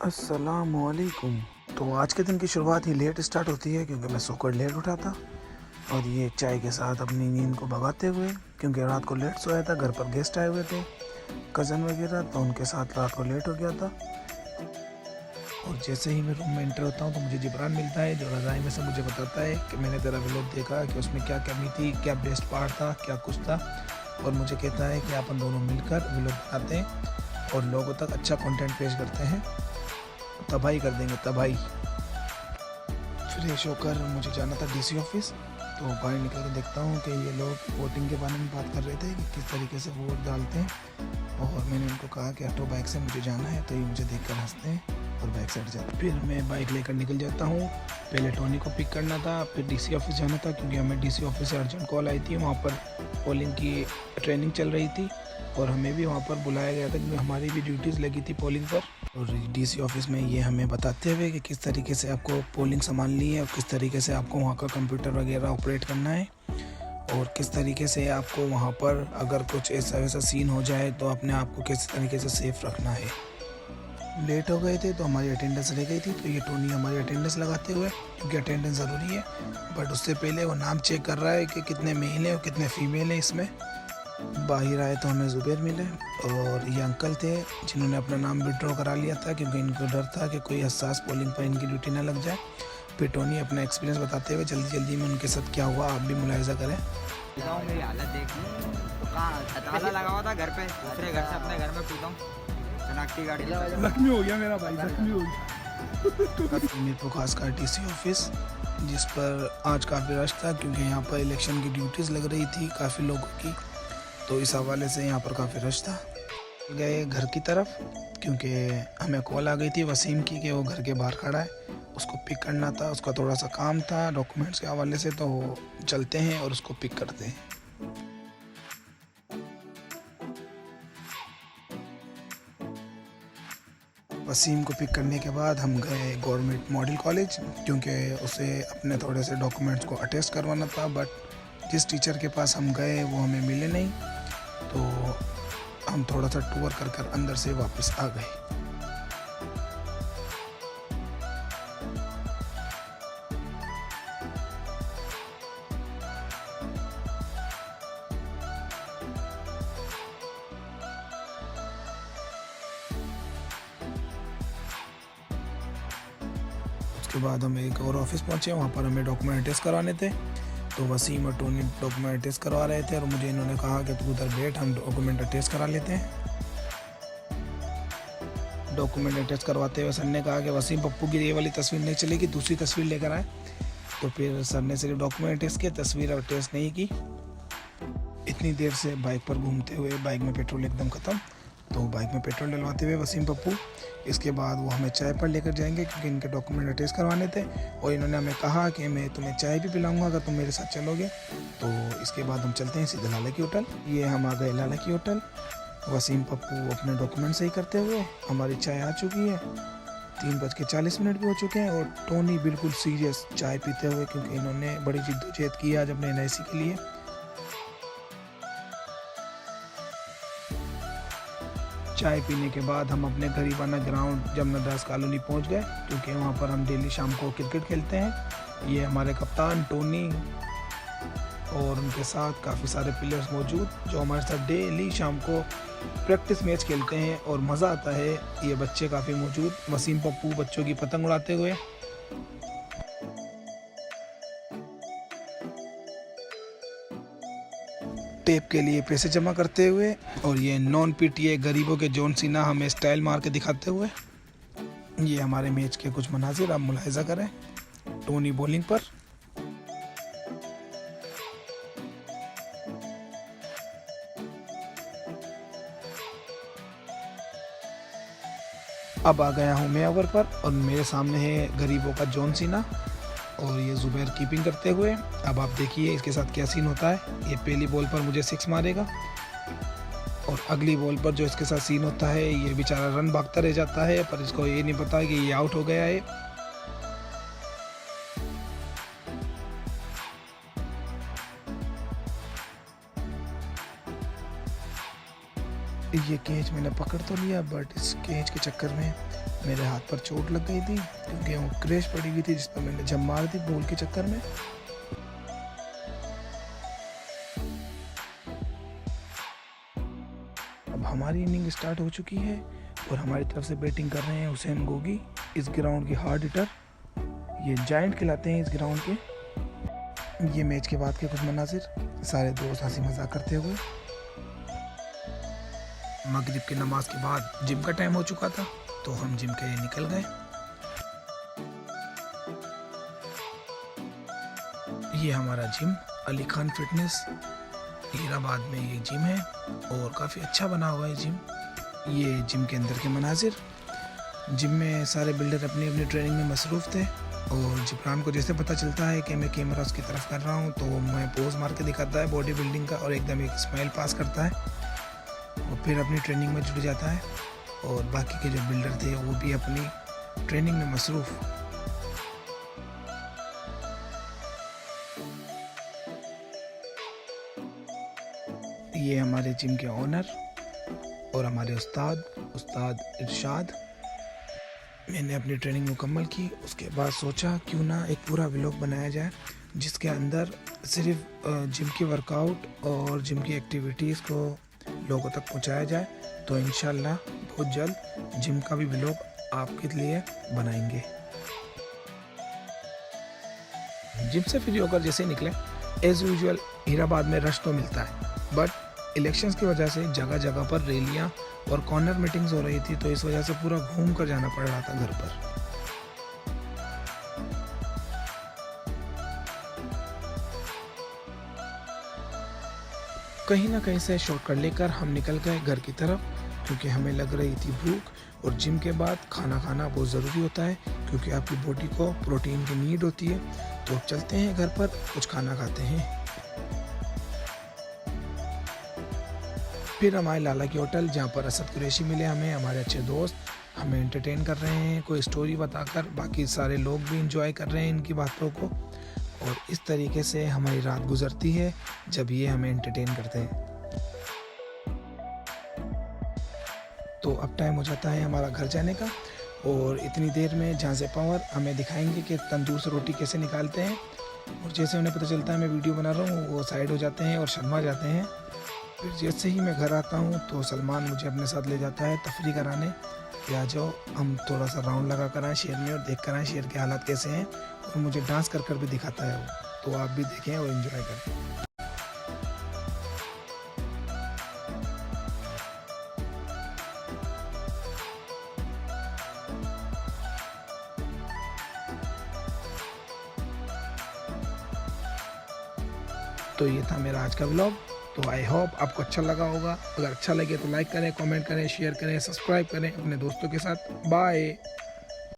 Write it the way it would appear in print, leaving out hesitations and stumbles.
अस्सलामुअलैकुम। तो आज के दिन की शुरुआत ही लेट स्टार्ट होती है क्योंकि मैं सोकर लेट उठा था और ये चाय के साथ अपनी नींद को भगाते हुए, क्योंकि रात को लेट सोया था। घर पर गेस्ट आए हुए थे, कज़न वगैरह, तो उनके साथ रात को लेट हो गया था। और जैसे ही मैं रूम में एंटर होता हूँ तो मुझे जिब्रान मिलता है, जो रज़ाई में से मुझे बताता है कि मैंने तेरा व्लॉग देखा कि उसमें क्या कमी थी, क्या बेस्ट पार्ट था, क्या कुछ था। और मुझे कहता है कि अपन दोनों मिलकर व्लॉग बनाते हैं और लोगों तक अच्छा कंटेंट पेश करते हैं, तबाही कर देंगे तबाही। फ्रेश होकर मुझे जाना था डीसी ऑफिस, तो बाहर निकल के देखता हूँ कि ये लोग वोटिंग के बारे में बात कर रहे थे कि किस तरीके से वोट डालते हैं। और मैंने उनको कहा कि ऑटो बाइक से मुझे जाना है, तो ये मुझे देखकर हंसते हैं और बाइक से हट जाते हैं। फिर मैं बाइक लेकर निकल जाता हूँ। पहले टोनी को पिक करना था, फिर डीसी ऑफिस जाना था क्योंकि हमें डीसी ऑफिस से अर्जेंट कॉल आई थी। वहाँ पर पोलिंग की ट्रेनिंग चल रही थी और हमें भी वहाँ पर बुलाया गया था क्योंकि हमारी भी ड्यूटीज़ लगी थी पोलिंग पर। और डीसी ऑफिस में ये हमें बताते हुए कि किस तरीके से आपको पोलिंग संभालनी है और किस तरीके से आपको वहाँ का कंप्यूटर वगैरह ऑपरेट करना है और किस तरीके से आपको वहाँ पर अगर कुछ ऐसा वैसा सीन हो जाए तो अपने आप को किस तरीके से सेफ रखना है। लेट हो गए थे तो हमारी अटेंडेंस रह गई थी, तो ये टोनी हमारी अटेंडेंस लगाते हुए, क्योंकि अटेंडेंस ज़रूरी है, बट उससे पहले वो नाम चेक कर रहा है कि कितने मेल हैं और कितने फीमेल हैं इसमें। बाहर आए तो हमें ज़ुबैर मिले और ये अंकल थे जिन्होंने अपना नाम विड्रॉ करा लिया था क्योंकि इनको डर था कि कोई हसास पोलिंग पर इनकी ड्यूटी ना लग जाए। फिर टोनी अपना एक्सपीरियंस बताते हुए जल्दी जल्दी में उनके साथ क्या हुआ आप भी मुलाहिजा करें। मेरी हालत देख तो कहाँ ताला लगा हुआ था घर पे, दूसरे घर से अपने घर में कूदा हूँ, शनाख्ती गाड़ी जख्मी हो गया मेरा भाई, जख्मी हो गया। मेरे को खासकर डीसी ऑफिस, जिस पर आज काफ़ी रश था क्योंकि यहाँ पर इलेक्शन की ड्यूटीज़ लग रही थी काफ़ी लोगों की, तो इस हवाले से यहाँ पर काफ़ी रश था। गए घर की तरफ क्योंकि हमें कॉल आ गई थी वसीम की कि वो घर के बाहर खड़ा है, उसको पिक करना था। उसका थोड़ा सा काम था डॉक्यूमेंट्स के हवाले से, तो चलते हैं और उसको पिक करते हैं। वसीम को पिक करने के बाद हम गए गवर्नमेंट मॉडल कॉलेज क्योंकि उसे अपने थोड़े से डॉक्यूमेंट्स को अटेस्ट करवाना था, बट जिस टीचर के पास हम गए वो हमें मिले नहीं, तो हम थोड़ा सा टूर कर अंदर से वापस आ गए। उसके बाद हम एक और ऑफिस पहुंचे, वहाँ पर हमें डॉक्यूमेंट टेस्ट कराने थे, तो वसीम और टोनी डॉक्यूमेंट टेस्ट करवा रहे थे और मुझे इन्होंने कहा कि तू उधर बैठ, हम डॉक्यूमेंट टेस्ट करा लेते हैं। डॉक्यूमेंट टेस्ट करवाते हुए सर ने कहा कि वसीम पप्पू की ये वाली तस्वीर नहीं चलेगी, दूसरी तस्वीर लेकर आए। तो फिर सर ने सिर्फ डॉक्यूमेंट टेस्ट किया, तस्वीर और टेस्ट नहीं की। इतनी देर से बाइक पर घूमते हुए बाइक में पेट्रोल एकदम ख़त्म, तो बाइक में पेट्रोल डलवाते हुए वसीम पप्पू, इसके बाद वो हमें चाय पर लेकर जाएंगे क्योंकि इनके डॉक्यूमेंट टेस्ट करवाने थे और इन्होंने हमें कहा कि मैं तुम्हें चाय भी पिलाऊंगा अगर तुम मेरे साथ चलोगे। तो इसके बाद हम चलते हैं सीधे लाला की होटल। ये हम आ गए लाला की होटल। वसीम पप्पू अपने डॉक्यूमेंट सही करते हुए, हमारी चाय आ चुकी है, 3:40 भी हो चुके हैं और टोनी बिल्कुल सीरियस चाय पीते हुए, क्योंकि इन्होंने बड़ी जिद्दोजहद की आज अपने NIC के लिए। चाय पीने के बाद हम अपने गरीबाना ग्राउंड जमनादास कॉलोनी पहुंच गए क्योंकि वहां पर हम डेली शाम को क्रिकेट खेलते हैं। ये हमारे कप्तान टोनी और उनके साथ काफ़ी सारे प्लेयर्स मौजूद जो हमारे साथ डेली शाम को प्रैक्टिस मैच खेलते हैं और मज़ा आता है। ये बच्चे काफ़ी मौजूद, वसीम पप्पू बच्चों की पतंग उड़ाते हुए, टेप के लिए पैसे जमा करते हुए, और ये नॉन PTA गरीबों के जॉन सीना हमें स्टाइल मार के दिखाते हुए। ये हमारे मैच के कुछ मनाजिर आप मुलाहिजा करें। टोनी बॉलिंग पर, अब आ गया हूँ मैं ओवर पर और मेरे सामने है गरीबों का जॉन सीना और ये ज़ुबैर कीपिंग करते हुए। अब आप देखिए इसके साथ क्या सीन होता है। ये पहली बॉल पर मुझे 6 मारेगा और अगली बॉल पर जो इसके साथ सीन होता है, ये बेचारा रन भागता रह जाता है पर इसको ये नहीं पता कि ये आउट हो गया है। ये केज मैंने पकड़ तो लिया, बट इस केज के चक्कर में मेरे हाथ पर चोट लग गई थी, क्योंकि वो क्रैश पड़ी हुई थी जिस पर मैंने जम मार दी बॉल के चक्कर में। अब हमारी इनिंग स्टार्ट हो चुकी है और हमारी तरफ से बैटिंग कर रहे हैं हुसैन गोगी, इस ग्राउंड के हार्ड हिटर। ये जायंट खिलाते हैं इस ग्राउंड के। ये मैच के बाद के कुछ मनाजिर, सारे दोस्त हंसी मजाक करते हुए। मगरिब की नमाज के बाद जिम का टाइम हो चुका था, तो हम जिम के लिए निकल गए। ये हमारा जिम अली खान फिटनेस हीराबाद में ये जिम है और काफ़ी अच्छा बना हुआ है जिम। ये जिम के अंदर के मनाजिर। जिम में सारे बिल्डर अपनी अपनी ट्रेनिंग में मसरूफ़ थे और जिब्रान को जैसे पता चलता है कि मैं कैमरा उसकी तरफ कर रहा हूँ तो मैं पोज मार के दिखाता है बॉडी बिल्डिंग का और एकदम एक स्माइल पास करता है और फिर अपनी ट्रेनिंग में जुट जाता है। और बाकी के जो बिल्डर थे वो भी अपनी ट्रेनिंग में मसरूफ़। ये हमारे जिम के ओनर और हमारे उस्ताद इरशाद। मैंने अपनी ट्रेनिंग मुकम्मल की, उसके बाद सोचा क्यों ना एक पूरा व्लॉग बनाया जाए जिसके अंदर सिर्फ जिम की वर्कआउट और जिम की एक्टिविटीज़ को लोगों तक पहुंचाया जाए। तो इंशाल्लाह बहुत जल्द जिम का भी व्लॉग आपके लिए बनाएंगे। जिम से फ्री होकर जैसे निकले, एज यूजुअल हीराबाद में रश तो मिलता है, बट इलेक्शंस की वजह से जगह जगह पर रैलियां और कॉर्नर मीटिंग्स हो रही थी, तो इस वजह से पूरा घूम कर जाना पड़ रहा था घर पर। कहीं ना कहीं से शॉर्टकट लेकर हम निकल गए घर की तरफ, क्योंकि हमें लग रही थी भूख और जिम के बाद खाना खाना बहुत ज़रूरी होता है, क्योंकि आपकी बॉडी को प्रोटीन की नीड होती है। तो चलते हैं घर पर, कुछ खाना खाते हैं। फिर हमारे लाला की होटल, जहाँ पर असद कुरैशी मिले हमें, हमारे अच्छे दोस्त हमें एंटरटेन कर रहे हैं, कोई स्टोरी बताकर। बाकी सारे लोग भी इंजॉय कर रहे हैं इनकी बातों को, और इस तरीके से हमारी रात गुजरती है जब ये हमें एंटरटेन करते हैं। तो अब टाइम हो जाता है हमारा घर जाने का, और इतनी देर में जहाँ से पावर हमें दिखाएंगे कि तंदूर से रोटी कैसे निकालते हैं। और जैसे उन्हें पता चलता है मैं वीडियो बना रहा हूँ, वो साइड हो जाते हैं और शर्मा जाते हैं। फिर जैसे ही मैं घर आता हूँ तो सलमान मुझे अपने साथ ले जाता है तफरी कराने, कि आ जाओ हम थोड़ा सा राउंड लगा कर आए शहर में और देख कर आए शहर के हालात कैसे हैं, और मुझे डांस कर कर भी दिखाता है वो। तो आप भी देखें और एंजॉय करें। तो ये था मेरा आज का व्लॉग। तो आई होप आपको अच्छा लगा होगा। अगर अच्छा लगे तो लाइक करें, कमेंट करें, शेयर करें, सब्सक्राइब करें अपने दोस्तों के साथ। बाय।